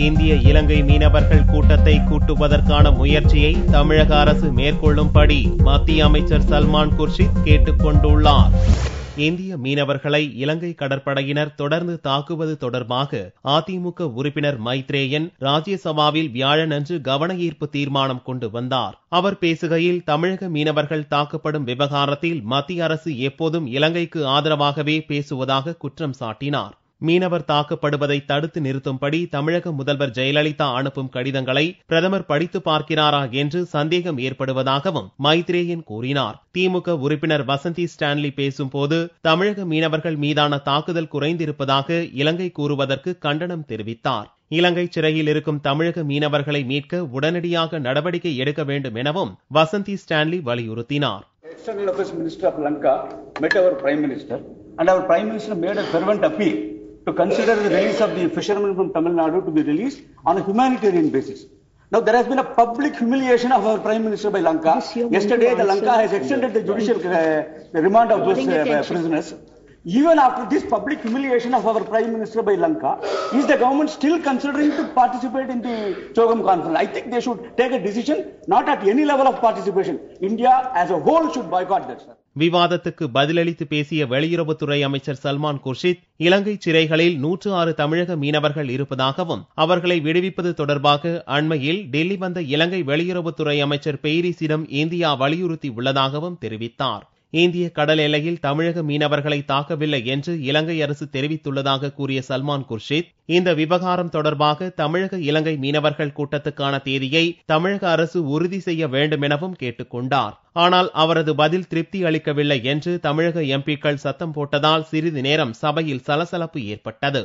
இந்திய இலங்கை மீனவர்கள் கூட்டத்தை கூட்டுவதற்கான முயற்சியை தமிழக அரசு மேற்கொள்ளும்படி மத்திய அமைச்சர் சல்மான் குர்ஷித் கேட்டுக் கொண்டுள்ளார். இந்திய மீனவர்களை இலங்கை கடற்படையினர் தொடர்ந்து தாக்குவது தொடர்பாக அதிமுக உறுப்பினர் மைத்ரேயன் ராஜ்யசபாவில் வியாழனன்று கவன ஈர்ப்பு தீர்மானம் கொண்டு வந்தார். அவர் பேசுகையில், தமிழக மீனவர்கள் தாக்கப்படும் விவகாரத்தில் மத்திய அரசு எப்போதும் இலங்கைக்கு ஆதரவாகவே பேசுவதாக குற்றம் சாட்டினார். மீனவர் தாக்கப்படுவதை தடுத்து நிறுத்தும்படி தமிழக முதல்வர் ஜெயலலிதா அனுப்பும் கடிதங்களை பிரதமர் படித்து பார்க்கிறாரா என்று சந்தேகம் ஏற்படுவதாகவும் மைத்ரேயன் கூறினார். திமுக உறுப்பினர் வசந்தி ஸ்டான்லி பேசும்போது, தமிழக மீனவர்கள் மீதான தாக்குதல் குறைந்திருப்பதாக இலங்கை கூறுவதற்கு கண்டனம் தெரிவித்தார். இலங்கை சிறையில் இருக்கும் தமிழக மீனவர்களை மீட்க உடனடியாக நடவடிக்கை எடுக்க வேண்டும் எனவும் வசந்தி ஸ்டான்லி வலியுறுத்தினார். External Affairs Minister of Lanka met our Prime Minister and our Prime Minister made a fervent appeal to consider the release of the fishermen from Tamil Nadu to be released on a humanitarian basis. Now there has been a public humiliation of our Prime Minister by Lanka. Yesterday the Lanka has extended the judicial remand of those prisoners. Even after this public humiliation of our Prime Minister by Lanka, is the government still considering to participate in the CHOGM conference? I think they should take a decision, not at any level of participation. India as a whole should boycott that, sir. விவாதத்துக்கு பதிலளித்து பேசிய வெளியுறவுத்துறை அமைச்சர் சல்மான் குர்ஷித், இலங்கை சிறைகளில் 106 தமிழக மீனவர்கள் இருப்பதாகவும் அவர்களை விடுவிப்பது தொடர்பாக அண்மையில் டெல்லி வந்த இலங்கை வெளியுறவுத்துறை அமைச்சர் பெய்ரிஸிடம் இந்தியா வலியுறுத்தி உள்ளதாகவும் தெரிவித்தார். இந்திய கடல் எல்லையில் தமிழக மீனவர்களை தாக்கவில்லை என்று இலங்கை அரசு தெரிவித்துள்ளதாக கூறிய சல்மான் குர்ஷித், இந்த விவகாரம் தொடர்பாக தமிழக இலங்கை மீனவர்கள் கூட்டத்துக்கான தேதியை தமிழக அரசு உறுதி செய்ய வேண்டும் எனவும் கேட்டுக் கொண்டார். ஆனால் அவரது பதில் திருப்தி அளிக்கவில்லை என்று தமிழக எம்பிக்கள் சத்தம் போட்டதால் சிறிது நேரம் சபையில் சலசலப்பு ஏற்பட்டது.